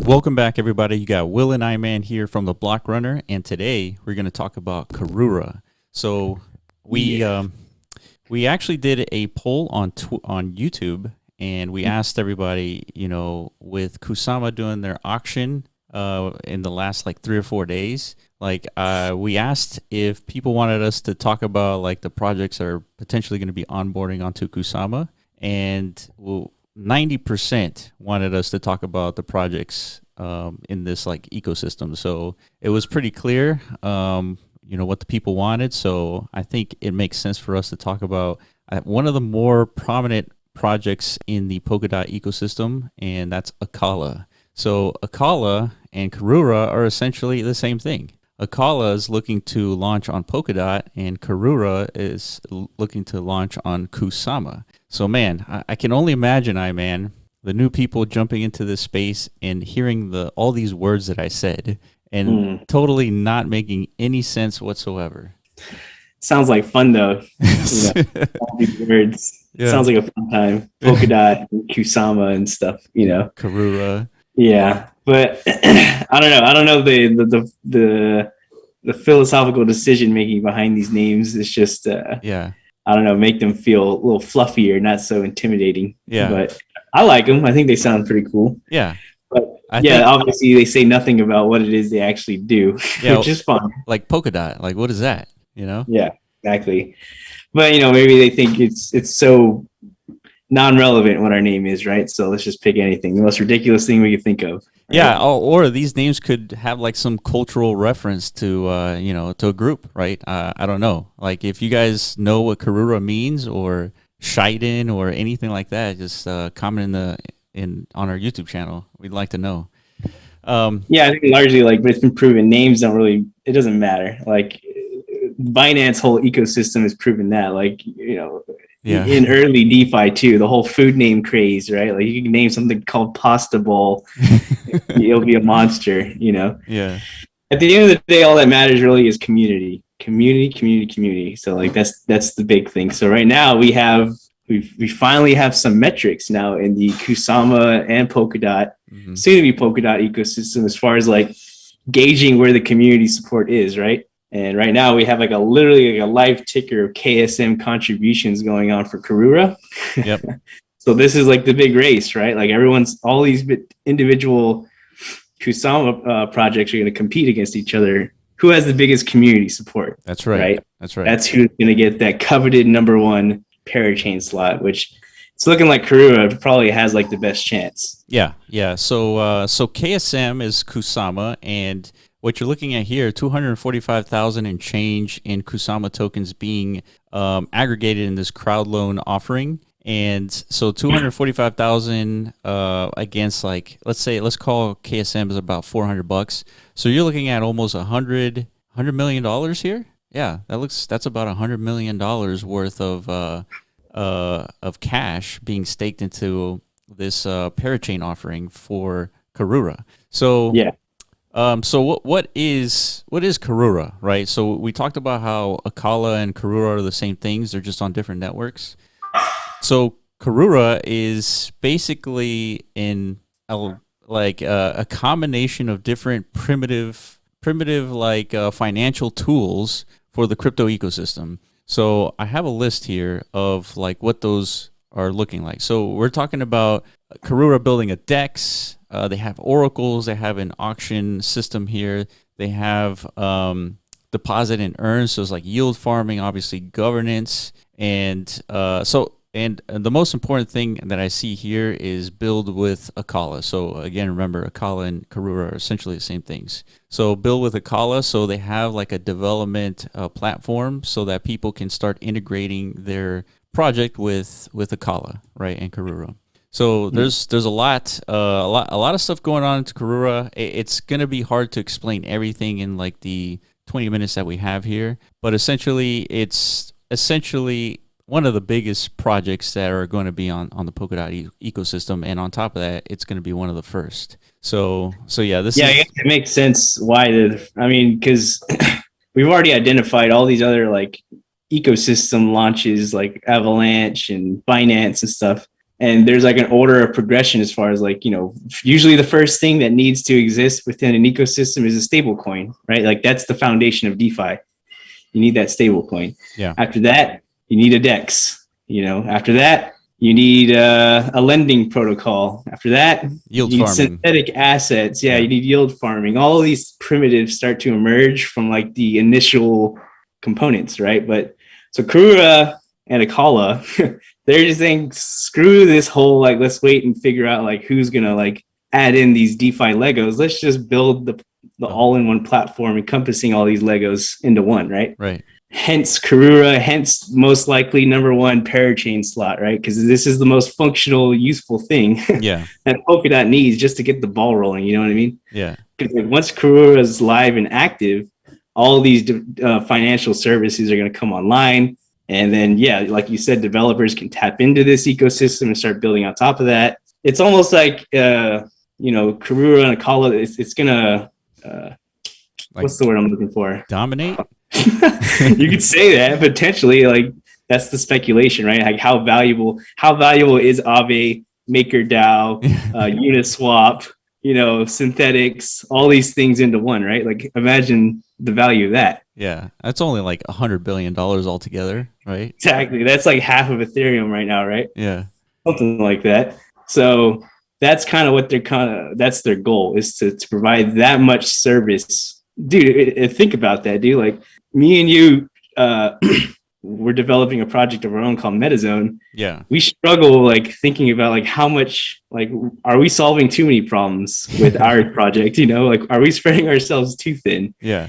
Welcome back, everybody. You got Will and I-Man here from the Block Runner, and today we're going to talk about Karura. So we actually did a poll on YouTube, and we asked everybody, with KUSAMA doing their auction in the last 3 or 4 days, we asked if people wanted us to talk about the projects that are potentially going to be onboarding onto KUSAMA, and 90% wanted us to talk about the projects in this ecosystem. So it was pretty clear, what the people wanted. So I think it makes sense for us to talk about one of the more prominent projects in the Polkadot ecosystem, and that's Akala. So Akala and Karura are essentially the same thing. Akala is looking to launch on Polkadot, and Karura is looking to launch on KUSAMA. So, man, I can only imagine, the new people jumping into this space and hearing all these words that I said and totally not making any sense whatsoever. Sounds like fun, though. All these words. Yeah. Sounds like a fun time. Polkadot, and KUSAMA and stuff, Karura. Yeah, but I don't know the philosophical decision making behind these names. It's just I don't know, make them feel a little fluffier, not so intimidating. Yeah, but I like them. I think they sound pretty cool. Yeah, but obviously they say nothing about what it is they actually do, which is fun. Like Polkadot, what is that? Yeah, exactly. But maybe they think it's so non-relevant what our name is, right? So let's just pick anything, the most ridiculous thing we could think of. Right? Yeah, or these names could have some cultural reference to to a group, right? I don't know. If you guys know what Karura means or Shiden or anything like that, just comment on our YouTube channel. We'd like to know. I think largely it's been proven names it doesn't matter. Binance whole ecosystem has proven that, in early DeFi too, the whole food name craze, right? You can name something called Pasta Bowl, it'll be a monster, Yeah. At the end of the day, all that matters really is community. So that's the big thing. So right now we finally have some metrics now in the KUSAMA and Polkadot, soon to be Polkadot ecosystem, as far as gauging where the community support is, right? And right now we have literally a live ticker of KSM contributions going on for Karura. Yep. So this is the big race, right? All these individual KUSAMA projects are going to compete against each other. Who has the biggest community support? That's right. Right. That's right. That's who's going to get that coveted #1 parachain slot, which it's looking like Karura probably has the best chance. Yeah. So KSM is KUSAMA, and what you're looking at here, 245,000 and change in KUSAMA tokens being aggregated in this crowd loan offering. And so 245,000 against let's call KSM is about $400. So you're looking at almost $100 million here. Yeah, that's about $100 million worth of cash being staked into this parachain offering for Karura. So yeah. So what is Karura, right? So we talked about how Akala and Karura are the same things; they're just on different networks. So Karura is basically a combination of different primitive financial tools for the crypto ecosystem. So I have a list here of what those are looking like. So we're talking about Karura building a DEX. They have oracles. They have an auction system here. They have deposit and earn. So it's yield farming, obviously governance, and the most important thing that I see here is build with Akala. So again, remember, Akala and Karura are essentially the same things. So build with Akala, so they have a development platform so that people can start integrating their project with Akala, right, and Karura. So there's a lot of stuff going on into Karura. It's gonna be hard to explain everything in the 20 minutes that we have here, but it's one of the biggest projects that are going to be on the Polkadot ecosystem, and on top of that, it's going to be one of the first. So yeah, I guess it makes sense why because we've already identified all these other ecosystem launches like Avalanche and Binance and stuff. And there's like an order of progression as far as like, you know, usually the first thing that needs to exist within an ecosystem is a stable coin, right? Like that's the foundation of DeFi. You need that stable coin. Yeah. After that, you need a DEX. You know, after that, you need a lending protocol. After that, yield you need farming. synthetic assets. Yeah, you need yield farming. All of these primitives start to emerge from like the initial components, right? But so Karura and Akala, they're just saying, screw this whole like, let's wait and figure out like who's gonna like add in these DeFi Legos. Let's just build the all-in-one platform encompassing all these Legos into one, right? Right. Hence Karura, hence most likely number one parachain slot, right? Because this is the most functional, useful thing Yeah. that Polkadot needs just to get the ball rolling. You know what I mean? Yeah. Because like, once Karura is live and active, all these financial services are going to come online. And then, yeah, like you said, developers can tap into this ecosystem and start building on top of that. It's almost like, you know, Karura and Akala, it's going to, Like what's the word I'm looking for? dominate? You could say that potentially, like that's the speculation, right? Like how valuable is Aave, MakerDAO, Uniswap, you know, synthetics, all these things into one, right? Like imagine the value of that. Yeah, that's only like $100 billion altogether, right? Exactly. That's like half of Ethereum right now, right? Yeah. Something like that. So that's kind of what that's their goal, is to provide that much service. Dude, think about that, dude. Like me and you, we're developing a project of our own called MetaZone. Yeah. We struggle like thinking about like how much, like, are we solving too many problems with our project? You know, like, are we spreading ourselves too thin? Yeah.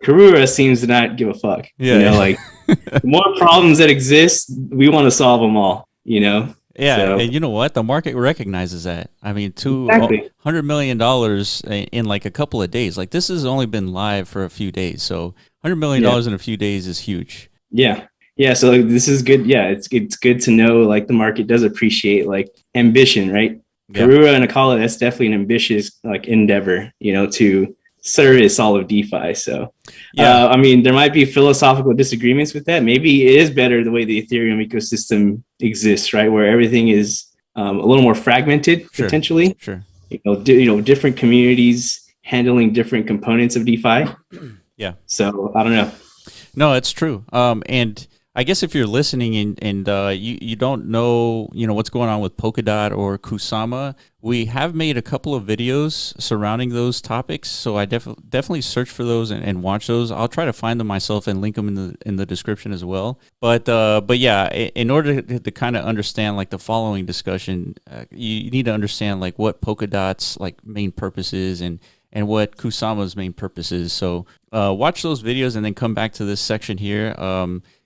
Karura seems to not give a fuck. Yeah. You know, like the more problems that exist, we want to solve them all, you know? Yeah, So- and you know what? The market recognizes that. I mean, Exactly. $100 million in like a couple of days. Like this has only been live for a few days, so $100 million in a few days is huge. Yeah. Yeah. So like, this is good. Yeah. It's good to know like the market does appreciate like ambition, right? Yeah. Karura and Akala, that's definitely an ambitious like endeavor, you know, to service all of DeFi. So, Yeah. I mean, there might be philosophical disagreements with that. Maybe it is better the way the Ethereum ecosystem exists, right? Where everything is a little more fragmented, Sure. potentially. Sure. You know, different communities handling different components of DeFi. Yeah. So I don't know. No, it's true. And I guess if you're listening and you don't know, you know, what's going on with Polkadot or KUSAMA, we have made a couple of videos surrounding those topics. So I definitely search for those and watch those. I'll try to find them myself and link them in the description as well. But yeah, in order to kind of understand like the following discussion, you need to understand like what Polkadot's like main purpose is and what KUSAMA's main purpose is. So watch those videos and then come back to this section here.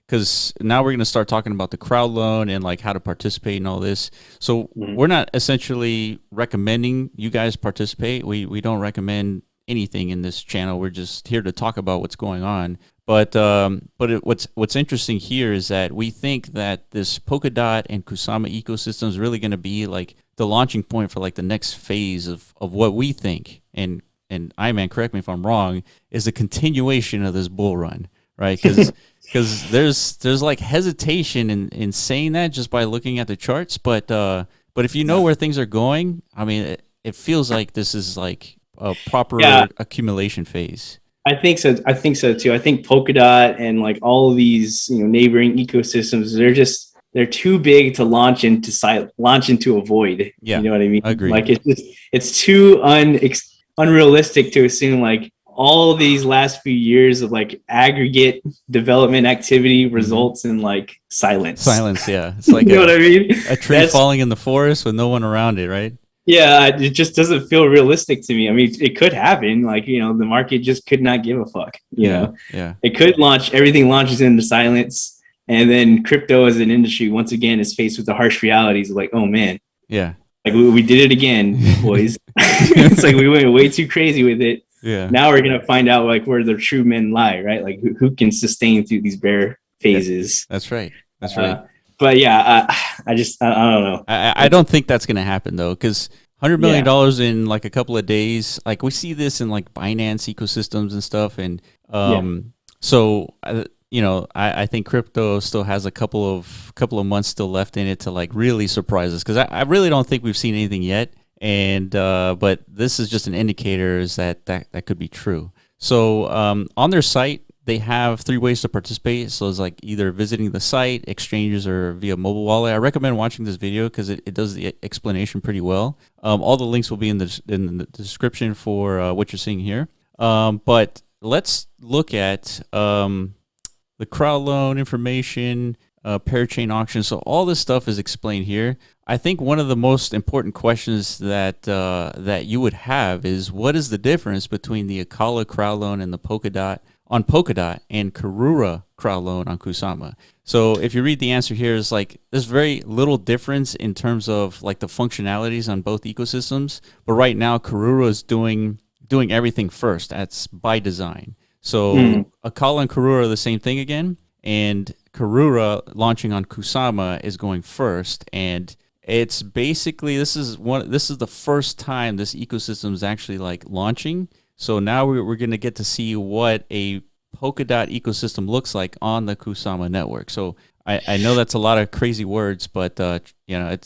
Because now we're going to start talking about the crowd loan and like how to participate and all this. So we're not essentially recommending you guys participate. We don't recommend anything in this channel. We're just here to talk about what's going on. But what's interesting here is that we think that this Polkadot and KUSAMA ecosystem is really going to be like the launching point for like the next phase of what we think. And Iman, correct me if I'm wrong, is a continuation of this bull run, right? Because there's like hesitation in saying that just by looking at the charts, but if you know where things are going, I mean, it feels like this is like a proper accumulation phase. I think so too. I think Polkadot and like all of these, you know, neighboring ecosystems, they're too big to launch into a void. Yeah, you know what I mean? Agreed. Like it's too unrealistic to assume like all these last few years of like aggregate development activity results in like silence. Yeah. It's like you know what I mean? A tree falling in the forest with no one around it, right? Yeah, it just doesn't feel realistic to me. I mean, it could happen. Like, you know, the market just could not give a fuck. You know, it could launch. Everything launches into silence, and then crypto as an industry once again is faced with the harsh realities of like, oh man, yeah, like we did it again, boys. It's like we went way too crazy with it. Yeah. Now we're gonna find out like where the true men lie, right? Like who can sustain through these bear phases. That's right. That's right. But yeah, I don't know. I don't think that's gonna happen though, because $100 million in like a couple of days, like we see this in like Binance ecosystems and stuff, and so you know, I think crypto still has a couple of months still left in it to like really surprise us, because I really don't think we've seen anything yet. And but this is just an indicator is that could be true. So on their site, they have 3 ways to participate. So it's like either visiting the site, exchanges, or via mobile wallet. I recommend watching this video because it does the explanation pretty well. All the links will be in the description for what you're seeing here. But let's look at the crowd loan information, parachain auction. So all this stuff is explained here. I think one of the most important questions that that you would have is, what is the difference between the Akala crowd loan and the Polkadot on Polkadot and Karura crowd loan on KUSAMA? So if you read the answer here, it's like there's very little difference in terms of like the functionalities on both ecosystems. But right now, Karura is doing everything first. That's by design. So Akala and Karura are the same thing again, and Karura launching on KUSAMA is going first. And it's basically, this is the first time this ecosystem is actually like launching. So now we're going to get to see what a Polkadot ecosystem looks like on the KUSAMA network. So I know that's a lot of crazy words, but you know,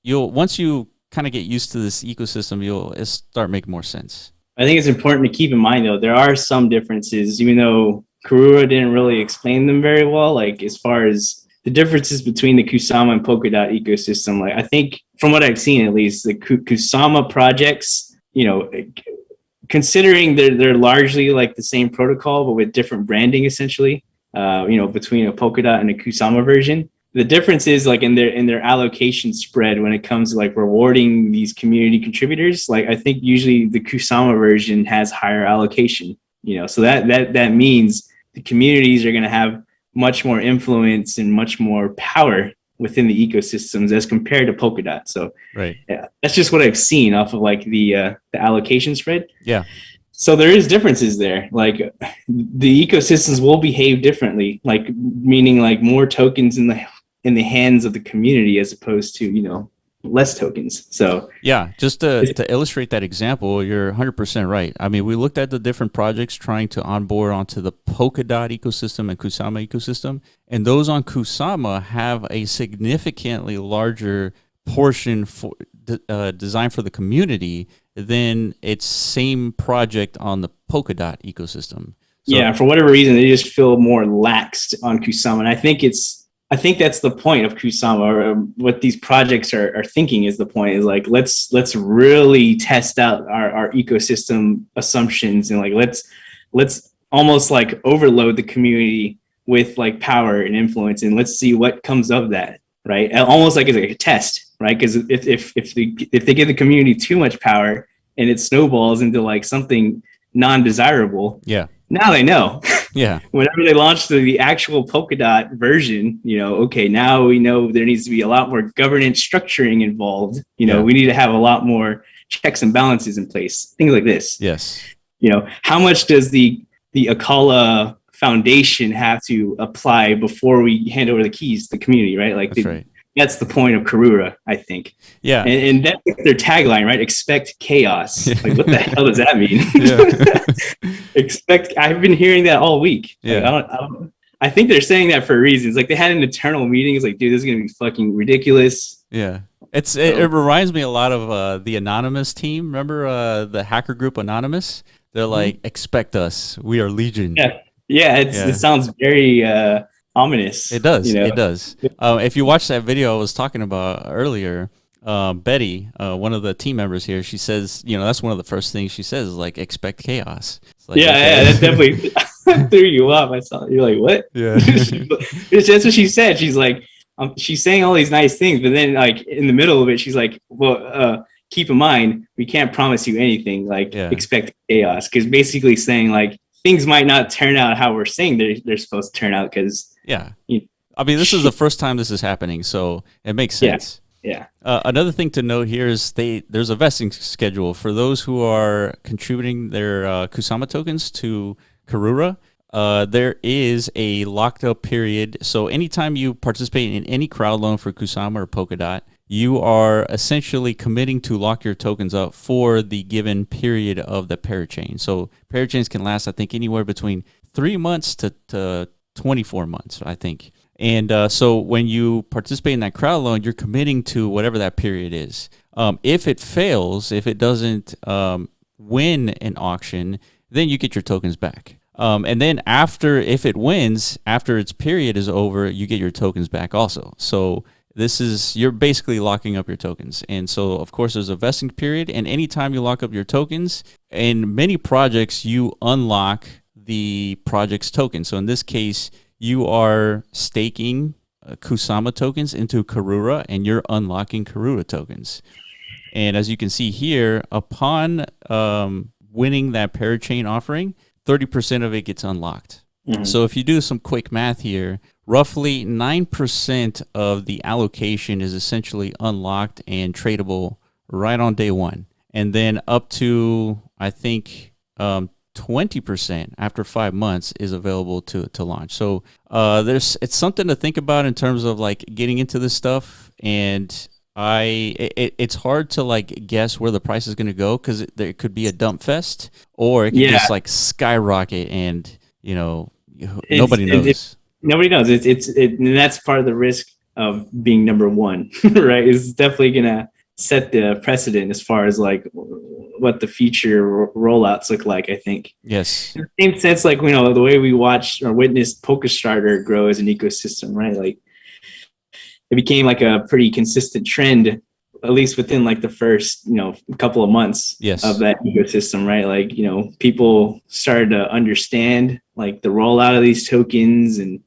you'll once you kind of get used to this ecosystem, it'll start making more sense. I think it's important to keep in mind, though, there are some differences, even though Karura didn't really explain them very well, like as far as the differences between the KUSAMA and Polkadot ecosystem. Like, I think from what I've seen, at least, the KUSAMA projects, you know, considering they're largely like the same protocol, but with different branding, essentially, you know, between a Polkadot and a KUSAMA version. The difference is like in their allocation spread when it comes to like rewarding these community contributors. Like, I think usually the KUSAMA version has higher allocation, you know, so that means the communities are going to have much more influence and much more power within the ecosystems as compared to Polkadot. So right, yeah, that's just what I've seen off of like the allocation spread. Yeah. So there is differences there. Like the ecosystems will behave differently, like meaning like more tokens in the hands of the community as opposed to, you know, less tokens. So yeah, just to illustrate that example, you're 100% right. I mean, we looked at the different projects trying to onboard onto the Polkadot ecosystem and KUSAMA ecosystem, and those on KUSAMA have a significantly larger portion for designed for the community than its same project on the Polkadot ecosystem. So, yeah, for whatever reason, they just feel more laxed on KUSAMA, and I think that's the point of KUSAMA, or what these projects are thinking is the point, is like, let's really test out our ecosystem assumptions, and like let's almost like overload the community with like power and influence, and let's see what comes of that, right? Almost like it's like a test, right? Because if they give the community too much power and it snowballs into like something non-desirable, yeah, now they know. Yeah. Whenever they launched the actual Polkadot version, you know, okay, now we know there needs to be a lot more governance structuring involved. You know, we need to have a lot more checks and balances in place. Things like this. Yes. You know, how much does the Akala Foundation have to apply before we hand over the keys to the community, right? Like that's right. That's the point of Karura, I think. Yeah. And that's their tagline, right? Expect chaos. Like, what the hell does that mean? Yeah. I've been hearing that all week. Yeah. Like, I think they're saying that for reasons. Like, they had an internal meeting. It's like, dude, this is going to be fucking ridiculous. Yeah. It reminds me a lot of the Anonymous team. Remember the hacker group Anonymous? They're like, expect us. We are Legion. Yeah. Yeah. It sounds very ominous. It does. You know? It does. If you watch that video I was talking about earlier, Betty, one of the team members here, she says, you know, that's one of the first things she says is like, expect chaos. Like, yeah, that definitely threw you off. I saw you're like, what? Yeah. That's what she said. She's like, she's saying all these nice things, but then like in the middle of it, she's like, well, keep in mind, we can't promise you anything. Like, expect chaos, because basically saying like things might not turn out how we're saying they're supposed to turn out. Because I mean, this is the first time this is happening, so it makes sense. Yeah. Another thing to note here is there's a vesting schedule for those who are contributing their KUSAMA tokens to Karura. There is a locked up period. So anytime you participate in any crowd loan for KUSAMA or Polkadot, you are essentially committing to lock your tokens up for the given period of the parachain. So parachains can last, I think, anywhere between 3 months to 24 months, I think. And so when you participate in that crowd loan, you're committing to whatever that period is. If it fails, if it doesn't win an auction, then you get your tokens back. And then if it wins, after its period is over, you get your tokens back also. So you're basically locking up your tokens. And so, of course, there's a vesting period. And anytime you lock up your tokens, in many projects, you unlock the project's token. So in this case, you are staking KUSAMA tokens into Karura, and you're unlocking Karura tokens. And as you can see here, upon winning that parachain offering, 30% of it gets unlocked. Mm-hmm. So if you do some quick math here, roughly 9% of the allocation is essentially unlocked and tradable right on day one. And then up to, I think, 20% after 5 months is available to launch. So it's something to think about in terms of like getting into this stuff. And it's hard to like guess where the price is going to go, because there could be a dump fest, or it can just like skyrocket, and nobody knows. Nobody knows. And that's part of the risk of being number one, right? It's definitely gonna set the precedent as far as like what the future rollouts look like, I think. Yes. In the same sense, like, the way we watched or witnessed Polkadot grow as an ecosystem, right? Like, it became like a pretty consistent trend, at least within like the first, couple of months of that ecosystem, right? Like, people started to understand like the rollout of these tokens and,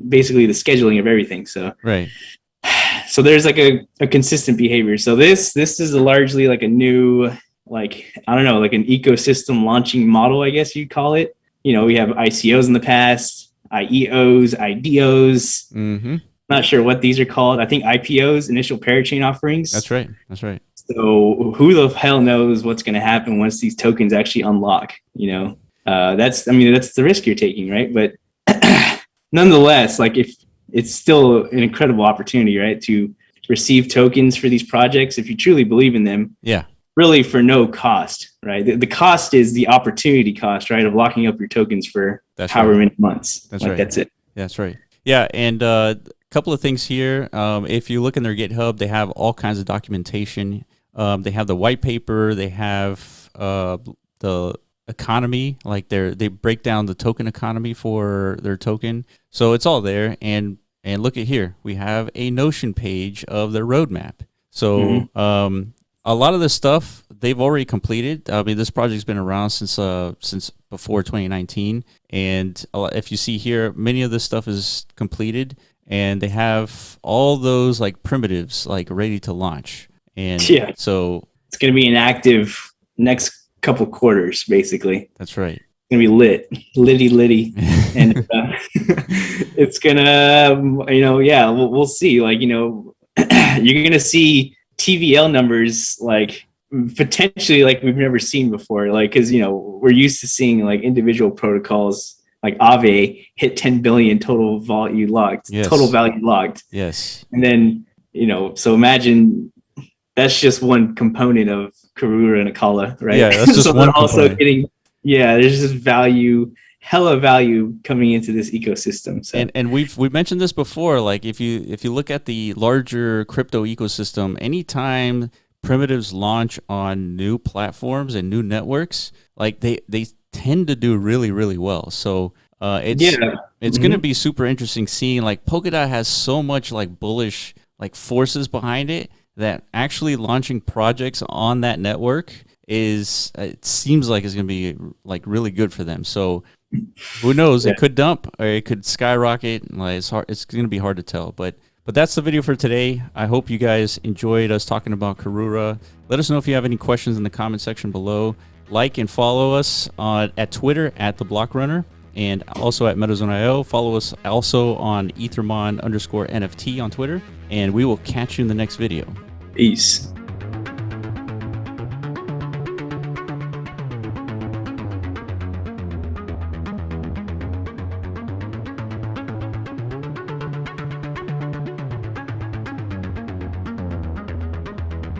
basically the scheduling of everything. So, right. So there's like a consistent behavior. So this is largely like a new, like, I don't know, like an ecosystem launching model, I guess you'd call it. We have ICOs in the past, IEOs, IDOs. Mm-hmm. Not sure what these are called. I think IPOs, initial parachain offerings. That's right. So who the hell knows what's going to happen once these tokens actually unlock? That's the risk you're taking, right? But nonetheless, like, if it's still an incredible opportunity, right, to receive tokens for these projects if you truly believe in them. Yeah. Really for no cost, right? The cost is the opportunity cost, right, of locking up your tokens for however many months. That's right. That's it. That's right. Yeah, and couple of things here. If you look in their GitHub, they have all kinds of documentation. They have the white paper. They have the economy, like they break down the token economy for their token. So it's all there. And look at here, we have a Notion page of their roadmap. So a lot of this stuff they've already completed. I mean, this project's been around since before 2019. And if you see here, many of this stuff is completed. And they have all those like primitives like ready to launch. And so it's going to be an active next couple quarters, basically. That's right. It's going to be litty. And it's going to, we'll see. Like, you're going to see TVL numbers like potentially like we've never seen before. Like, because, we're used to seeing like individual protocols like Aave hit 10 billion total value locked. Yes. And then, so imagine that's just one component of Karura and Akala, right? Yeah, that's just so one also component. There's just hella value coming into this ecosystem. So. And we've mentioned this before, like if you look at the larger crypto ecosystem, anytime primitives launch on new platforms and new networks, like they tend to do really, really well. So it's going to be super interesting seeing like Polkadot has so much like bullish like forces behind it that actually launching projects on that network it seems like it's going to be like really good for them. So who knows? It could dump or it could skyrocket. Like it's going to be hard to tell. But that's the video for today. I hope you guys enjoyed us talking about Karura. Let us know if you have any questions in the comment section below. Like and follow us at Twitter at The Block Runner, and also at MetaZone.io. Follow us also on Ethermon_NFT on Twitter, and we will catch you in the next video. Peace.